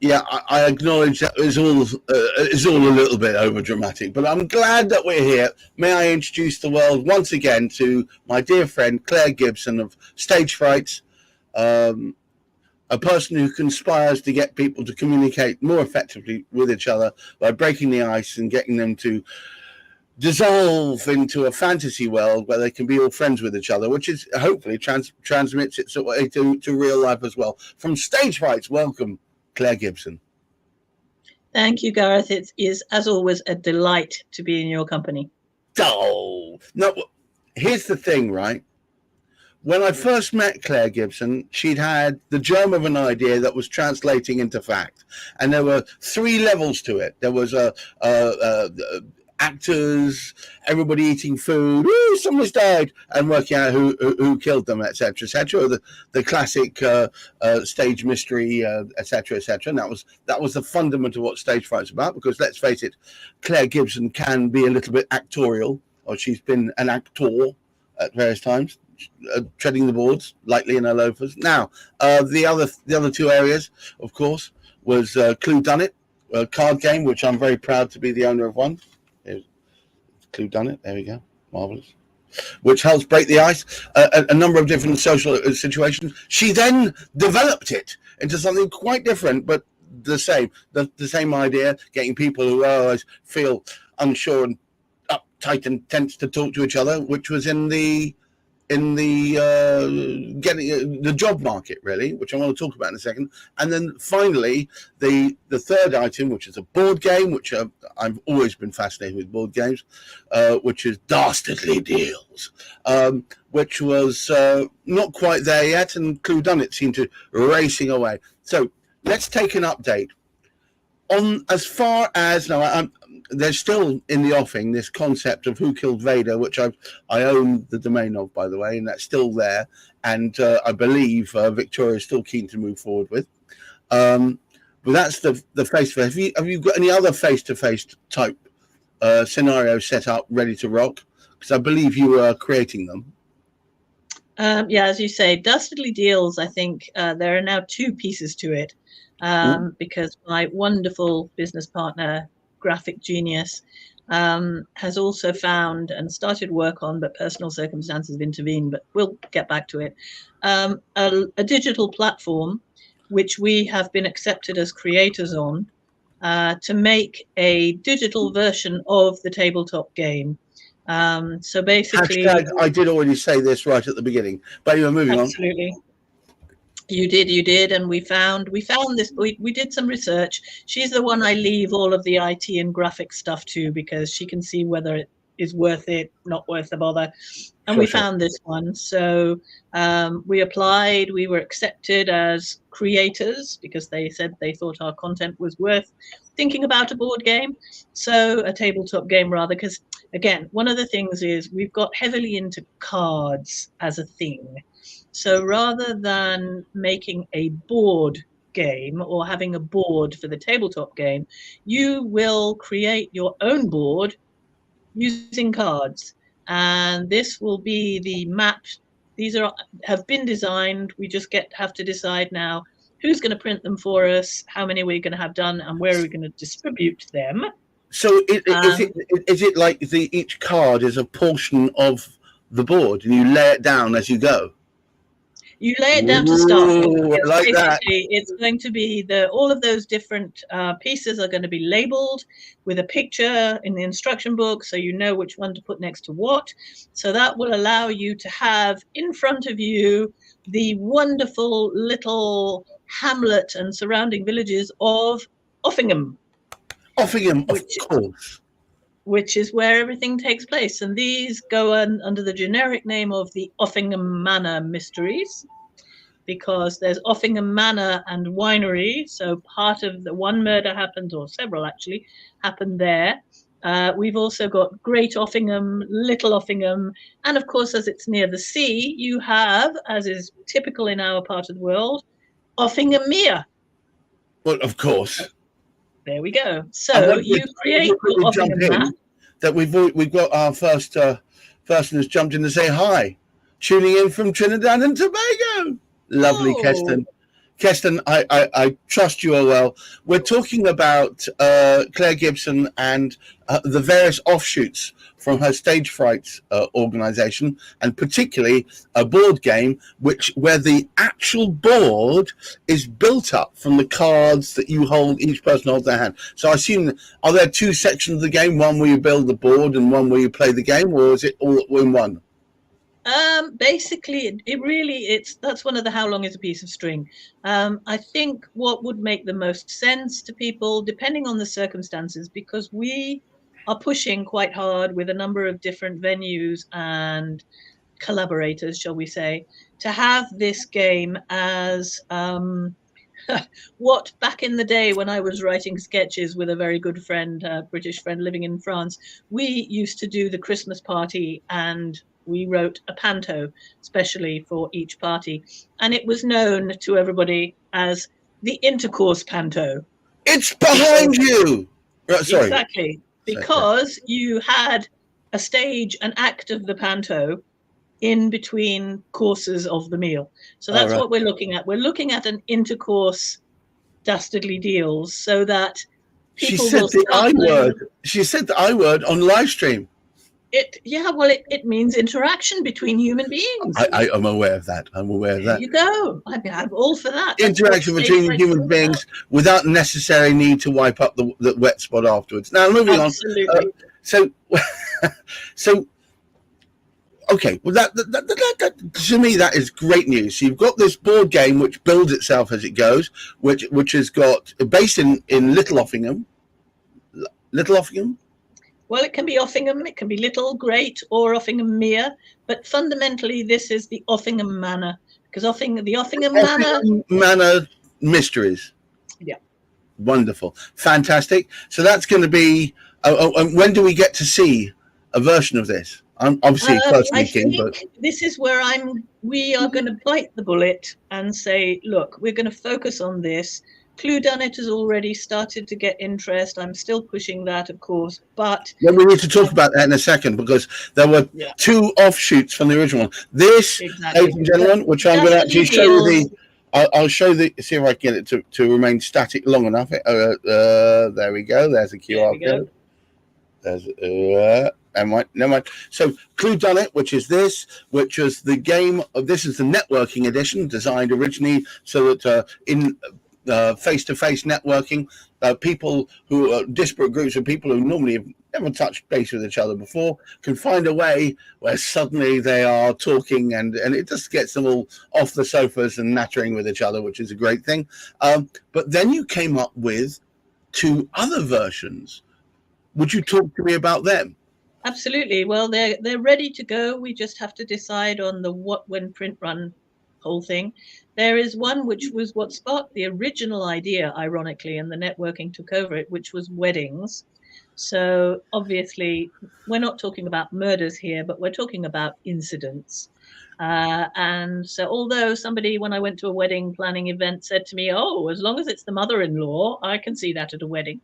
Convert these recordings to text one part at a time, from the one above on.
Yeah, I acknowledge that it's all a little bit over dramatic, but I'm glad that we're here. May I introduce the world once again to my dear friend Clare Gibson of Stagefrights, a person who conspires to get people to communicate more effectively with each other by breaking the ice and getting them to dissolve into a fantasy world where they can be all friends with each other, which is hopefully transmits its way to real life as well. From Stagefrights, welcome, Clare Gibson. Thank you, Gareth. It is, as always, a delight to be in your company. Oh, no, here's the thing, right? When I first met Clare Gibson, she'd had the germ of an idea that was translating into fact. And there were 3 levels to it. There was actors, everybody eating food, ooh, someone's died, and working out who killed them, etc., etc. The classic stage mystery, etc., etc. And that was the fundament of what Stagefrights about. Because let's face it, Clare Gibson can be a little bit actorial, or she's been an actor at various times, treading the boards lightly in her loafers. Now, the other 2 areas, of course, was Clue Done It, a card game, which I'm very proud to be the owner of one. Clue Done It, there we go, marvelous, which helps break the ice, a number of different social situations. She then developed it into something quite different, but the same idea, getting people who always feel unsure and uptight and tense to talk to each other, which was in the getting the job market, really, which I want to talk about in a second. And then finally, the third item, which is a board game, which I've always been fascinated with board games, which is Dastardly Deals, which was not quite there yet, and Clue Done It seemed to racing away. So let's take an update on as far as now. There's still in the offing this concept of Who Killed Vader, which I own the domain of, by the way, and that's still there. And I believe Victoria is still keen to move forward with. But that's the face-to-face. Have you got any other face-to-face type scenarios set up, ready to rock? Because I believe you are creating them. Yeah, as you say, Dastardly Deals, I think there are now 2 pieces to it, because my wonderful business partner, graphic genius, has also found and started work on, but personal circumstances have intervened, but we'll get back to it, a digital platform which we have been accepted as creators on, to make a digital version of the tabletop game. So basically, hashtag, I did already say this right at the beginning, but you're moving absolutely. On. You did, and we found this. We did some research. She's the one I leave all of the IT and graphic stuff to, because she can see whether it is worth it, not worth the bother. And we found this one. So we applied. We were accepted as creators because they said they thought our content was worth thinking about a board game. So a tabletop game, rather, because again, one of the things is we've got heavily into cards as a thing. So rather than making a board game or having a board for the tabletop game, you will create your own board using cards. And this will be the map. These have been designed. We just have to decide now who's going to print them for us, how many we're going to have done, and where we're going to distribute them. So is it like each card is a portion of the board and you lay it down as you go? You lay it down to start with. Like that. It's going to be all of those different pieces are going to be labeled with a picture in the instruction book, so you know which one to put next to what. So that will allow you to have in front of you the wonderful little hamlet and surrounding villages of Offingham. Offingham, of course. Which is where everything takes place. And these go under the generic name of the Offingham Manor Mysteries, because there's Offingham Manor and Winery. So part of the one murder happened, or several actually, happened there. We've also got Great Offingham, Little Offingham. And of course, as it's near the sea, you have, as is typical in our part of the world, Offingham Mere. Well, of course. There we go. So you create your Offingham map. That we've got our first person who's jumped in to say hi, tuning in from Trinidad and Tobago. Lovely, Keston. Keston, I trust you are well. We're talking about Clare Gibson and the various offshoots from her Stagefrights organisation, and particularly a board game where the actual board is built up from the cards that you hold. Each person holds their hand. So I assume, are there two sections of the game? One where you build the board and one where you play the game, or is it all in one? Basically, that's one of the how long is a piece of string. I think what would make the most sense to people, depending on the circumstances, because we are pushing quite hard with a number of different venues and collaborators, shall we say, to have this game as what back in the day when I was writing sketches with a very good friend, a British friend living in France, we used to do the Christmas party, and we wrote a panto specially for each party, and it was known to everybody as the intercourse panto. It's behind you. Sorry. Exactly, because you had a stage, an act of the panto in between courses of the meal. So that's what we're looking at. We're looking at an intercourse dastardly deals, so that people she said will the I word. She said the I word on live stream. It means interaction between human beings. I'm aware of that. There you go. I'm all for that. Interaction between human beings without necessary need to wipe up the wet spot afterwards. Now, moving on. So okay, well, that to me that is great news. So you've got this board game which builds itself as it goes, which has got based in Little Offingham. Well, it can be Offingham, it can be Little, Great, or Offingham Mere, but fundamentally this is the Offingham Manor, because the Offingham Manor mysteries. Yeah. Wonderful, fantastic. So that's going to be. When do we get to see a version of this? I'm obviously first weekend, but this is where we are going to bite the bullet and say, look, we're going to focus on this. Clue Done It has already started to get interest. I'm still pushing that, of course, but we need to talk about that in a second, because there were two offshoots from the original one. This, ladies and gentlemen, which I'm going to actually show you I'll show see if I can get it to remain static long enough. There we go. There's a QR code. There's never mind. So Clue Done It, which was the game. This is the networking edition, designed originally so that in face-to-face networking, people who are disparate groups of people who normally have never touched base with each other before can find a way where suddenly they are talking, and it just gets them all off the sofas and nattering with each other, which is a great thing. But then you came up with two other versions. Would you talk to me about them? Absolutely. Well, they're ready to go. We just have to decide on the what, when, print, run whole thing. There is one which was what sparked the original idea, ironically, and the networking took over it, which was weddings. So obviously, we're not talking about murders here, but we're talking about incidents. And so although somebody, when I went to a wedding planning event, said to me, oh, as long as it's the mother-in-law, I can see that at a wedding.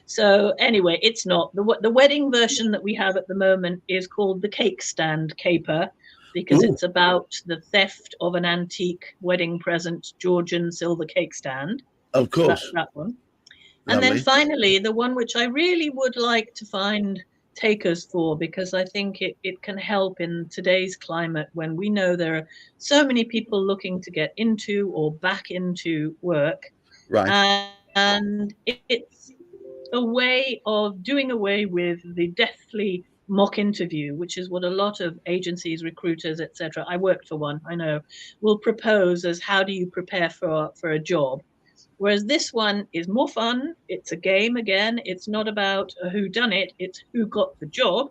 So anyway, it's not. The wedding version that we have at the moment is called the Cake Stand Caper, because it's about the theft of an antique wedding present Georgian silver cake stand. Of course. That's that one. And then finally, the one which I really would like to find takers for, because I think it can help in today's climate when we know there are so many people looking to get into or back into work. Right. And it's a way of doing away with the deathly mock interview, which is what a lot of agencies, recruiters, etc., I worked for one, I know, will propose as how do you prepare for a job. Whereas this one is more fun. It's a game again. It's not about a who done it, it's who got the job.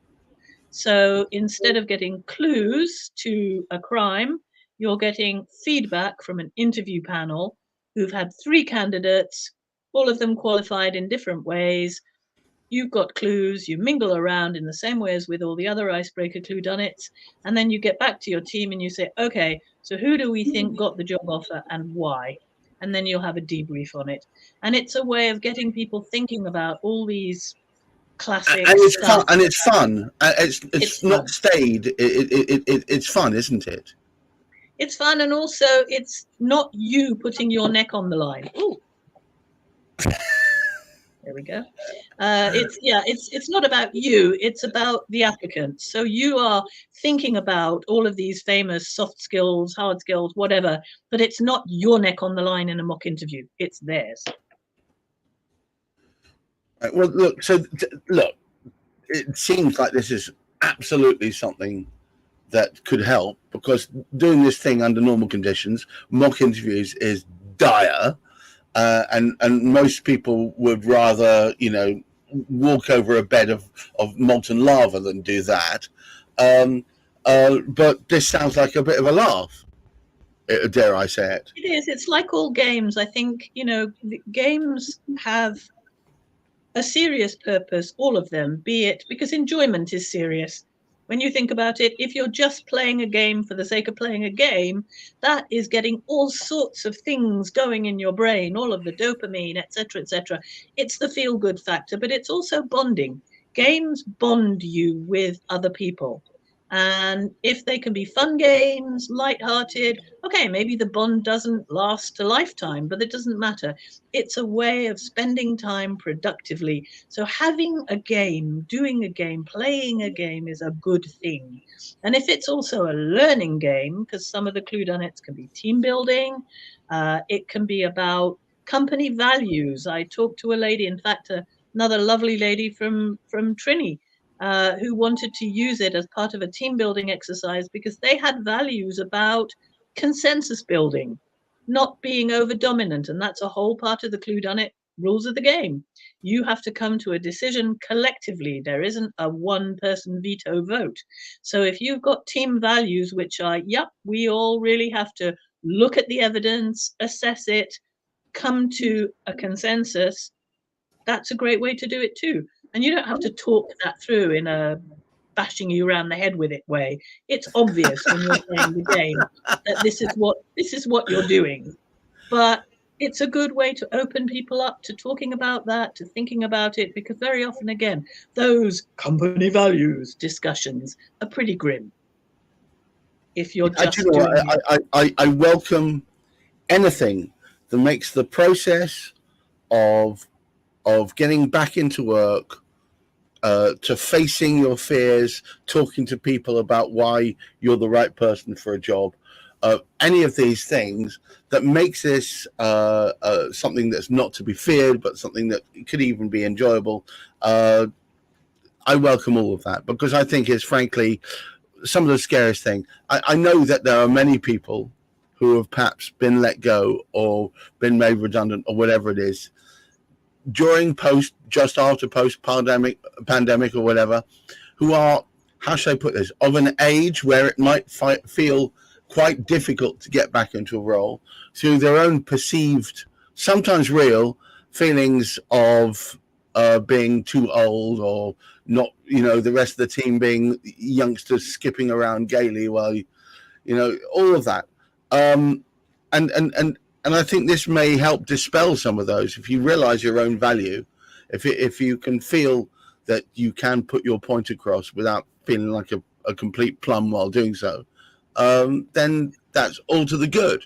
So instead of getting clues to a crime, you're getting feedback from an interview panel who've had 3 candidates, all of them qualified in different ways. You've got clues, you mingle around in the same way as with all the other icebreaker Clue Done It's, and then you get back to your team and you say, okay, so who do we think got the job offer and why? And then you'll have a debrief on it. And it's a way of getting people thinking about all these classic stuff. It's fun. It's not fun. It's not stayed. It's fun, isn't it? It's fun, and also it's not you putting your neck on the line. Ooh. There we go. It's not about you. It's about the applicant. So you are thinking about all of these famous soft skills, hard skills, whatever, but it's not your neck on the line in a mock interview. It's theirs. Right, well, look. So look, it seems like this is absolutely something that could help, because doing this thing under normal conditions, mock interviews, is dire. And most people would rather, walk over a bed of molten lava than do that. But this sounds like a bit of a laugh, dare I say it. It is. It's like all games. I think, games have a serious purpose, all of them, be it because enjoyment is serious. When you think about it, if you're just playing a game for the sake of playing a game, that is getting all sorts of things going in your brain, all of the dopamine, etc., etc. It's the feel-good factor, but it's also bonding. Games bond you with other people. And if they can be fun games, light-hearted, okay, maybe the bond doesn't last a lifetime, but it doesn't matter. It's a way of spending time productively. So having a game, doing a game, playing a game is a good thing. And if it's also a learning game, because some of the Cluedonets can be team building, it can be about company values. I talked to a lady, in fact, another lovely lady from Trini, who wanted to use it as part of a team building exercise because they had values about consensus building, not being over dominant. And that's a whole part of the Cluedonet rules of the game. You have to come to a decision collectively. There isn't a one person veto vote. So if you've got team values, which are, yep, we all really have to look at the evidence, assess it, come to a consensus, that's a great way to do it too. And you don't have to talk that through in a bashing you around the head with it way. It's obvious when you're playing the game that this is what you're doing. But it's a good way to open people up to talking about that, to thinking about it, because very often, again, those company values discussions are pretty grim. If you're just I welcome anything that makes the process of getting back into work, to facing your fears, talking to people about why you're the right person for a job, any of these things that makes this something that's not to be feared, but something that could even be enjoyable. I welcome all of that, because I think it's frankly some of the scariest thing. I know that there are many people who have perhaps been let go or been made redundant or whatever it is, during, post, just after, post pandemic or whatever, who are, how should I put this, of an age where it might feel quite difficult to get back into a role through their own perceived, sometimes real, feelings of being too old, or not, the rest of the team being youngsters skipping around gaily while, all of that. And I think this may help dispel some of those. If you realize your own value, if you can feel that you can put your point across without feeling like a complete plum while doing so, then that's all to the good.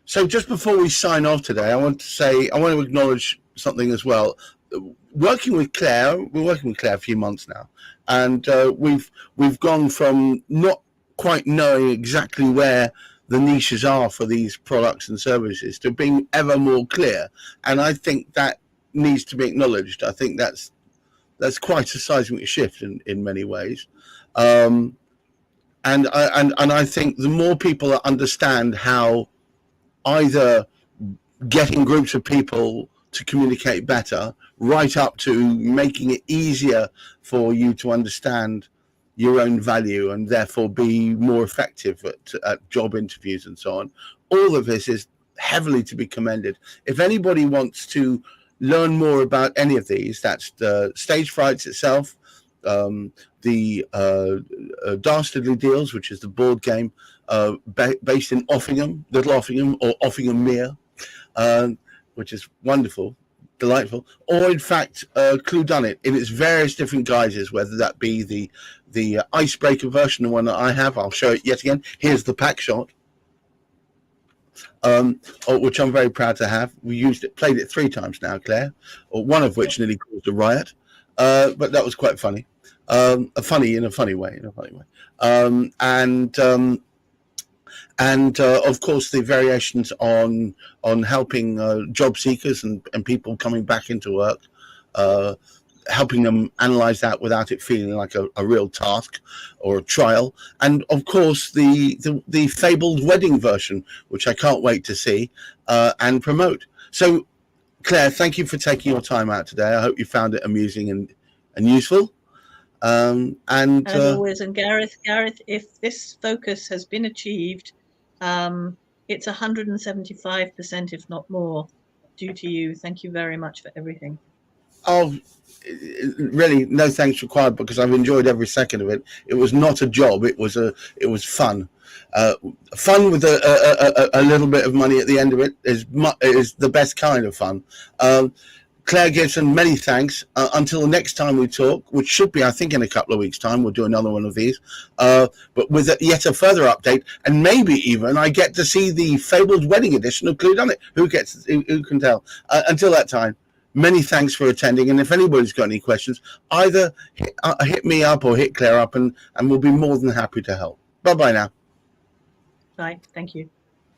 So just before we sign off today, I want to acknowledge something as well. We're working with Clare a few months now, and we've gone from not quite knowing exactly where the niches are for these products and services to being ever more clear, and I think that needs to be acknowledged. I think that's quite a seismic shift in many ways, and I think the more people that understand how either getting groups of people to communicate better, right up to making it easier for you to understand your own value and therefore be more effective at job interviews and so on. All of this is heavily to be commended. If anybody wants to learn more about any of these, that's the Stagefrights itself, the Dastardly Deals, which is the board game based in Offingham, Little Offingham, or Offingham Mere, which is wonderful. delightful, or in fact, Clue Done It in its various different guises, whether that be the icebreaker version, the one that I have. I'll show it yet again. Here's the pack shot, which I'm very proud to have. We used it, played it 3 times now, Claire, or one of which nearly caused a riot, but that was quite funny. Funny in a funny way, and of course the variations on helping job seekers and people coming back into work, helping them analyze that without it feeling like a real task or a trial, and of course the fabled wedding version, which I can't wait to see and promote. So Claire, thank you for taking your time out today. I hope you found it amusing and useful. And as always, and Gareth, if this focus has been achieved, it's 175%, if not more, due to you. Thank you very much for everything. Oh, really, no thanks required, because I've enjoyed every second of it. It was not a job; it was fun. Fun with a little bit of money at the end of it is the best kind of fun. Clare Gibson, many thanks. Until the next time we talk, which should be, I think, in a couple of weeks' time, we'll do another one of these, but with yet a further update, and maybe even I get to see the fabled wedding edition of Clue Done It. Who can tell? Until that time, many thanks for attending, and if anybody's got any questions, either hit me up or hit Claire up, and we'll be more than happy to help. Bye-bye now. Bye. Thank you.